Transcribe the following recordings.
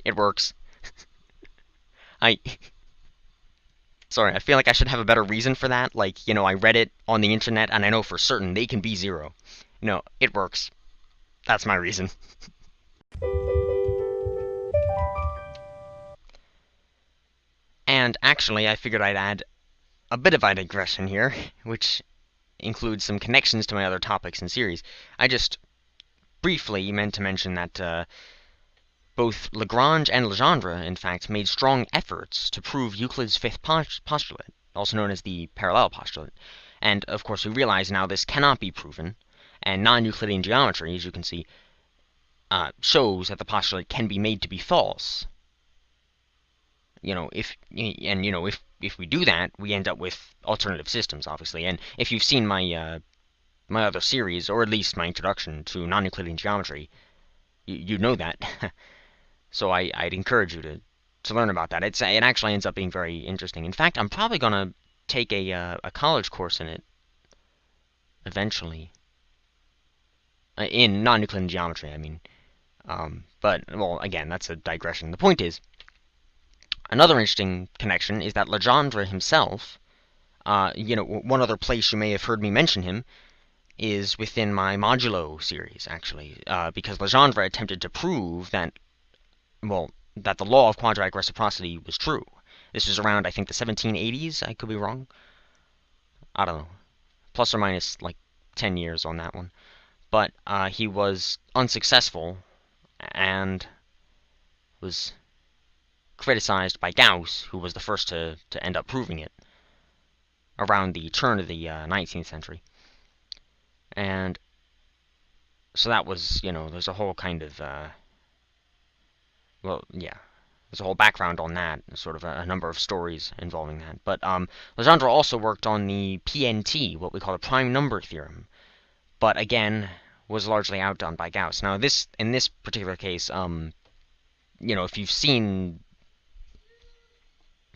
It works. I Sorry, I feel like I should have a better reason for that. Like, I read it on the internet and I know for certain they can be zero. No, it works. That's my reason. And actually, I figured I'd add a bit of a digression here, which includes some connections to my other topics and series. I just briefly meant to mention that both Lagrange and Legendre, in fact, made strong efforts to prove Euclid's fifth postulate, also known as the parallel postulate. And, of course, we realize now this cannot be proven, and non-Euclidean geometry, as you can see, shows that the postulate can be made to be false. If we do that, we end up with alternative systems, obviously. And if you've seen my other series, or at least my introduction to non-Euclidean geometry, you know that. So I'd encourage you to learn about that. It actually ends up being very interesting. In fact, I'm probably gonna take a college course in it eventually, in non-Euclidean geometry. I mean, but well, again, that's a digression. The point is, another interesting connection is that Legendre himself, one other place you may have heard me mention him is within my modulo series, actually, because Legendre attempted to prove that, well, that the law of quadratic reciprocity was true. This was around, I think, the 1780s. I could be wrong. I don't know. Plus or minus, like, 10 years on that one. But he was unsuccessful and was criticized by Gauss, who was the first to end up proving it around the turn of the 19th century. And so that was, there's a whole kind of, well, yeah, there's a whole background on that, sort of a number of stories involving that. But Legendre also worked on the PNT, what we call the prime number theorem, but again, was largely outdone by Gauss. Now, in this particular case, if you've seen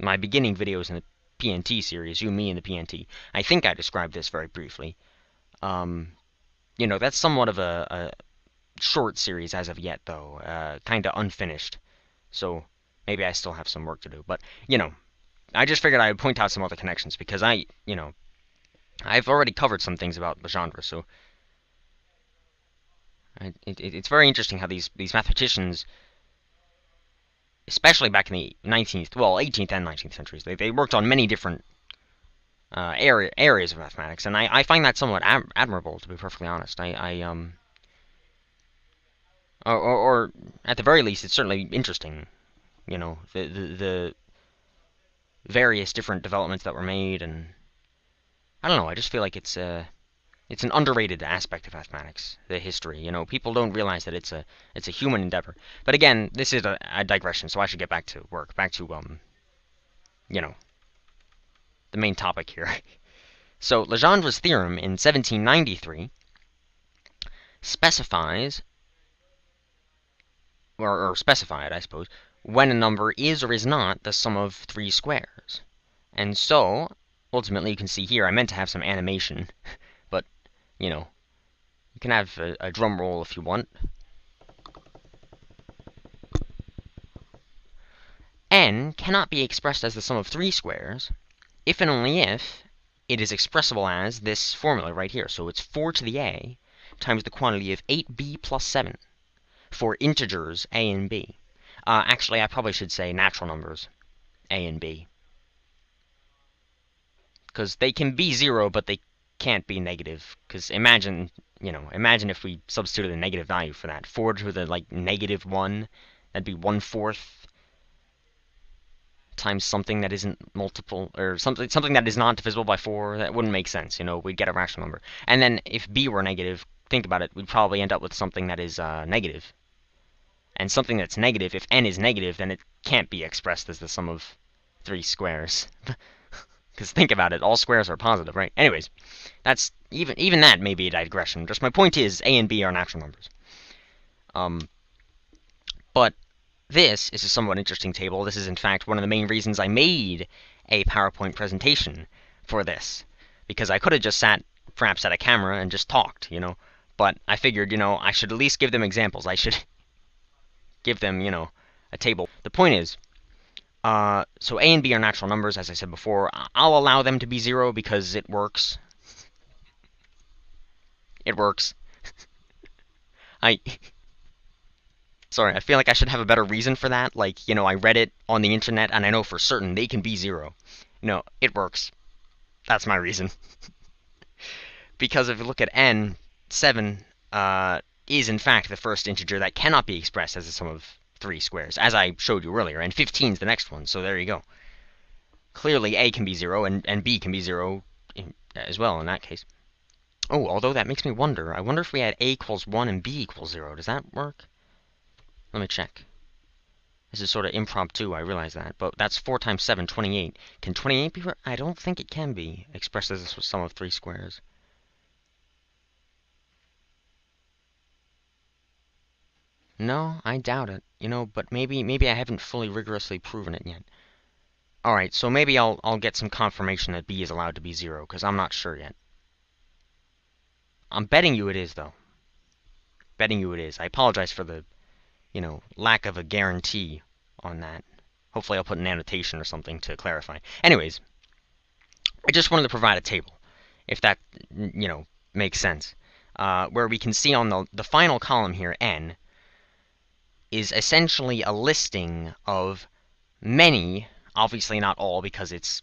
my beginning videos in the PNT series, you, me, and the PNT, I think I described this very briefly. That's somewhat of a short series as of yet, though, kind of unfinished. So maybe I still have some work to do. But, I just figured I would point out some other connections because I've already covered some things about Legendre, so it's very interesting how these mathematicians, especially back in the 18th and 19th centuries, they worked on many different areas of mathematics, and I find that somewhat admirable, to be perfectly honest. Or at the very least, it's certainly interesting. The various different developments that were made, and I don't know. I just feel like it's an underrated aspect of mathematics, the history. People don't realize that it's a human endeavor. But again, this is a digression, so I should get back to work, back to the main topic here. So Legendre's theorem in 1793 specifies, or specified, I suppose, when a number is or is not the sum of three squares. And so, ultimately, you can see here, I meant to have some animation, but, you can have a drum roll if you want. N cannot be expressed as the sum of three squares if and only if it is expressible as this formula right here. So it's 4 to the a times the quantity of 8b plus 7 for integers a and b. Actually, I probably should say natural numbers a and b, because they can be 0, but they can't be negative. Because imagine if we substituted a negative value for that. 4 to the -1, that'd be 1/4 times something that isn't multiple, or something that is not divisible by 4. That wouldn't make sense. We'd get a rational number. And then if b were negative, think about it, we'd probably end up with something that is negative. And something that's negative, if n is negative, then it can't be expressed as the sum of three squares. Because think about it, all squares are positive, right? Anyways, that's even that may be a digression. Just my point is, a and b are natural numbers. But this is a somewhat interesting table. This is, in fact, one of the main reasons I made a PowerPoint presentation for this. Because I could have just sat, perhaps, at a camera and just talked, But I figured, I should at least give them examples. I should give them, a table. The point is, so a and b are natural numbers, as I said before. I'll allow them to be 0 because it works. It works. I Sorry, I feel like I should have a better reason for that. Like, I read it on the internet and I know for certain they can be 0. No, it works. That's my reason. Because if you look at n, 7 is in fact the first integer that cannot be expressed as a sum of 3 squares, as I showed you earlier, and 15 is the next one, so there you go. Clearly a can be 0, and b can be 0 as well in that case. Oh, although that makes me wonder. I wonder if we had a equals 1 and b equals 0. Does that work? Let me check. This is sort of impromptu, I realize that, but that's 4 times 7, 28. Can 28 be... I don't think it can be expressed as a sum of 3 squares. No, I doubt it. But maybe I haven't fully rigorously proven it yet. Alright, so maybe I'll get some confirmation that b is allowed to be 0, because I'm not sure yet. I'm betting you it is, though. Betting you it is. I apologize for the, lack of a guarantee on that. Hopefully I'll put an annotation or something to clarify. Anyways, I just wanted to provide a table, if that, makes sense. Where we can see on the final column here, n, is essentially a listing of many, obviously not all because it's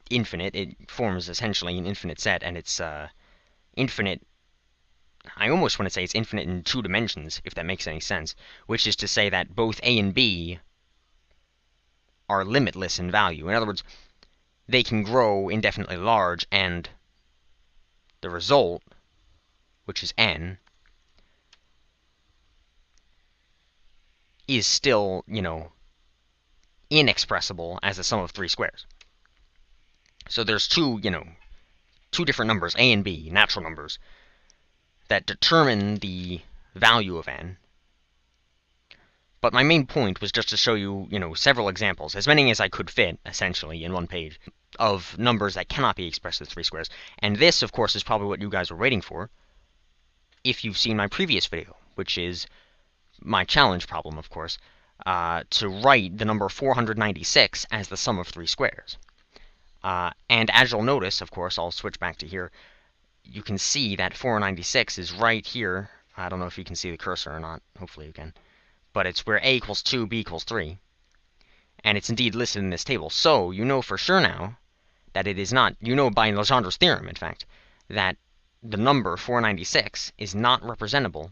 infinite, it forms essentially an infinite set, and it's infinite. I almost want to say it's infinite in 2 dimensions, if that makes any sense, which is to say that both a and b are limitless in value. In other words, they can grow indefinitely large, and the result, which is n, is still, inexpressible as a sum of 3 squares. So there's two different numbers, a and b, natural numbers, that determine the value of n. But my main point was just to show you, several examples, as many as I could fit, essentially, in one page, of numbers that cannot be expressed as 3 squares. And this, of course, is probably what you guys were waiting for, if you've seen my previous video, which is my challenge problem, of course, to write the number 496 as the sum of 3 squares. And as you'll notice, of course, I'll switch back to here, you can see that 496 is right here. I don't know if you can see the cursor or not. Hopefully you can. But it's where a equals 2, b equals 3. And it's indeed listed in this table. So you know for sure now that it is not, by Legendre's theorem, in fact, that the number 496 is not representable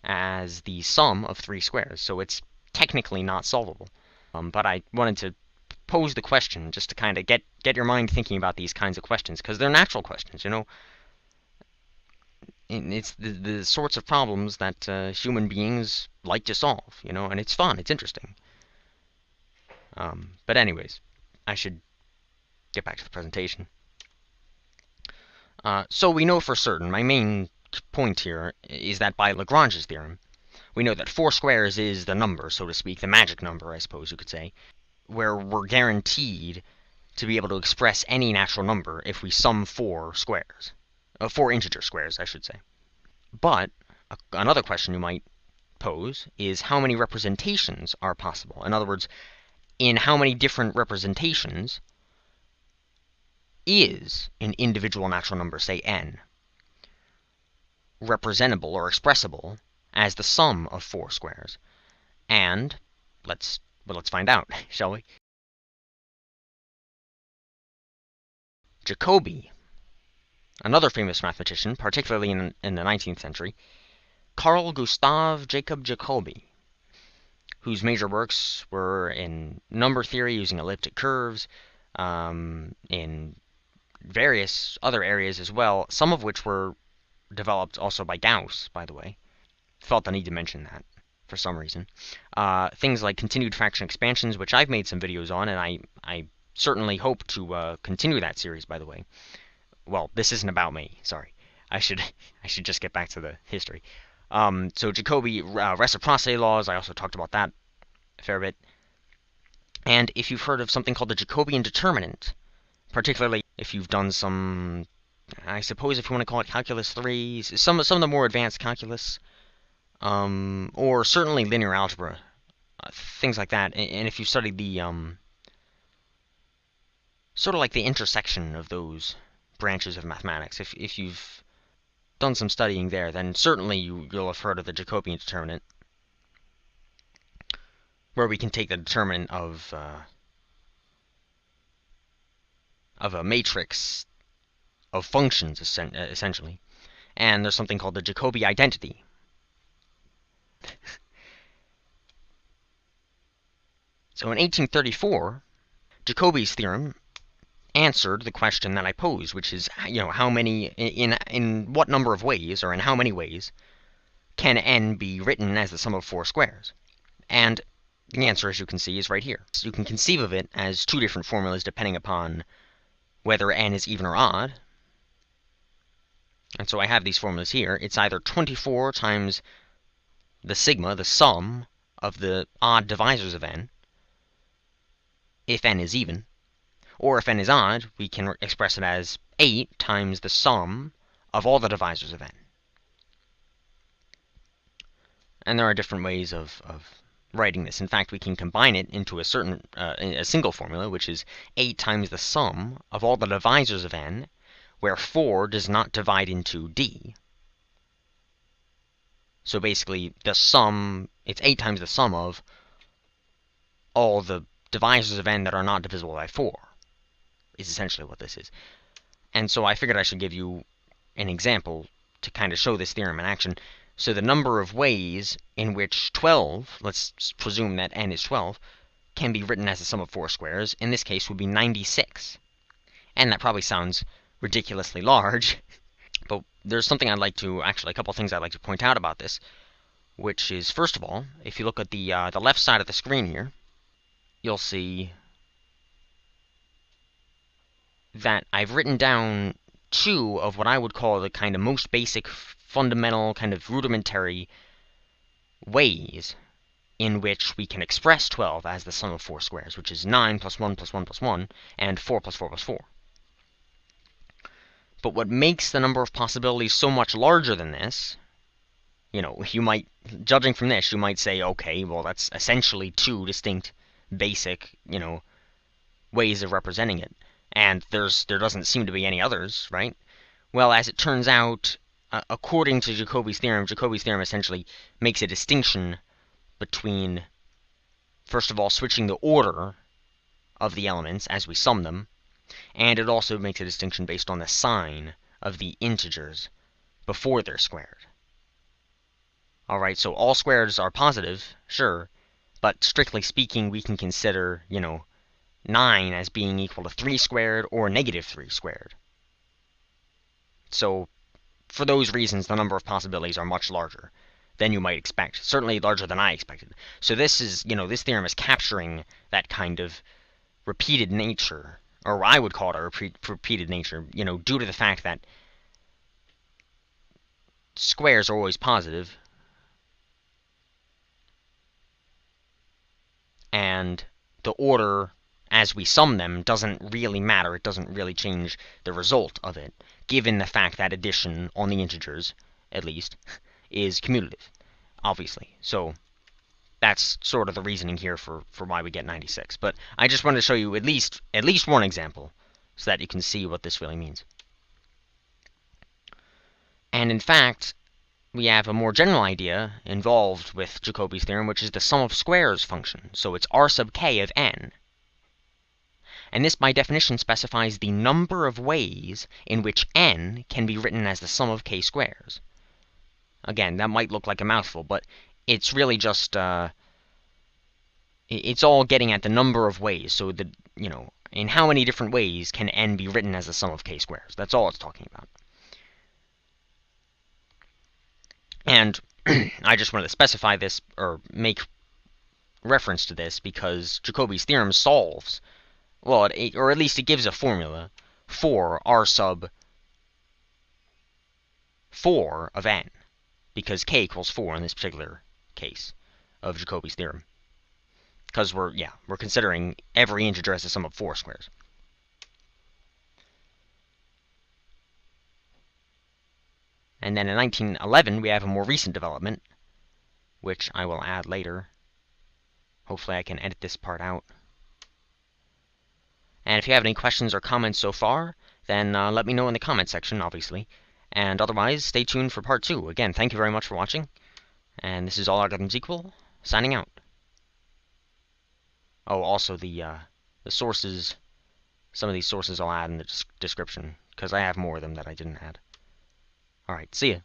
as the sum of 3 squares. So it's technically not solvable. But I wanted to pose the question just to kind of get your mind thinking about these kinds of questions, because they're natural questions, It's the sorts of problems that human beings like to solve, and it's fun, it's interesting. But anyways, I should get back to the presentation. So we know for certain, my main point here is that by Lagrange's theorem, we know that 4 squares is the number, so to speak, the magic number, I suppose you could say, where we're guaranteed to be able to express any natural number if we sum 4 squares. 4 integer squares, I should say. But another question you might pose is how many representations are possible? In other words, in how many different representations is an individual natural number, say n, representable or expressible as the sum of 4 squares? And let's find out, shall we? Jacobi, another famous mathematician, particularly in the 19th century, Carl Gustav Jacob Jacobi, whose major works were in number theory using elliptic curves, in various other areas as well, some of which were developed also by Gauss, by the way. Felt the need to mention that for some reason. Things like continued fraction expansions, which I've made some videos on, and I certainly hope to continue that series, by the way. Well, this isn't about me, sorry. I should just get back to the history. So Jacobi, reciprocity laws, I also talked about that a fair bit. And if you've heard of something called the Jacobian determinant, particularly if you've done some, I suppose if you want to call it calculus 3, some of the more advanced calculus, or certainly linear algebra, things like that. And if you study the sort of like the intersection of those branches of mathematics, if you've done some studying there, then certainly you'll have heard of the Jacobian determinant, where we can take the determinant of a matrix of functions, essentially. And there's something called the Jacobi identity. So in 1834, Jacobi's theorem answered the question that I posed, which is, how many, in what number of ways, or in how many ways, can n be written as the sum of 4 squares? And the answer, as you can see, is right here. So you can conceive of it as two different formulas depending upon whether n is even or odd. And so I have these formulas here. It's either 24 times the sigma, the sum of the odd divisors of n, if n is even. Or if n is odd, we can express it as 8 times the sum of all the divisors of n. And there are different ways of writing this. In fact, we can combine it into a single formula, which is 8 times the sum of all the divisors of n, where 4 does not divide into d. So basically, the sum, it's 8 times the sum of all the divisors of n that are not divisible by 4, is essentially what this is. And so I figured I should give you an example to kind of show this theorem in action. So the number of ways in which 12, let's presume that n is 12, can be written as the sum of 4 squares, in this case would be 96. And that probably sounds ridiculously large, but there's something I'd like to, actually a couple things I'd like to point out about this, which is, first of all, if you look at the left side of the screen here, you'll see that I've written down two of what I would call the kind of most basic, fundamental, kind of rudimentary ways in which we can express 12 as the sum of 4 squares, which is 9 plus 1 plus 1 plus 1, and 4 plus 4 plus 4. But what makes the number of possibilities so much larger than this, you might, judging from this, you might say, okay, well, that's essentially two distinct, basic, ways of representing it. And there doesn't seem to be any others, right? Well, as it turns out, according to Jacobi's theorem essentially makes a distinction between, first of all, switching the order of the elements as we sum them, and it also makes a distinction based on the sign of the integers before they're squared. Alright, so all squares are positive, sure, but strictly speaking, we can consider, 9 as being equal to 3 squared or negative 3 squared. So, for those reasons, the number of possibilities are much larger than you might expect. Certainly larger than I expected. So this is, this theorem is capturing that kind of repeated nature, or I would call it a repeated nature, due to the fact that squares are always positive, and the order as we sum them doesn't really matter. It doesn't really change the result of it, given the fact that addition on the integers, at least, is commutative, obviously. So that's sort of the reasoning here for why we get 96. But I just wanted to show you at least one example so that you can see what this really means. And in fact, we have a more general idea involved with Jacobi's theorem, which is the sum of squares function. So it's r sub k of n. And this, by definition, specifies the number of ways in which n can be written as the sum of k squares. Again, that might look like a mouthful, but it's really just, it's all getting at the number of ways. So, in how many different ways can n be written as the sum of k squares? That's all it's talking about. And I just wanted to specify this, or make reference to this, because Jacobi's theorem solves, well, or at least it gives a formula for r sub 4 of n, because k equals 4 in this particular case of Jacobi's theorem. Because we're considering every integer as the sum of 4 squares. And then in 1911, we have a more recent development, which I will add later, Hopefully I can edit this part out. And if you have any questions or comments so far, then let me know in the comment section, obviously. And otherwise, stay tuned for part 2. Again, thank you very much for watching. And this is allLogarithmsEqual, signing out. Oh, also the sources, some of these sources I'll add in the description, because I have more of them that I didn't add. Alright, see ya.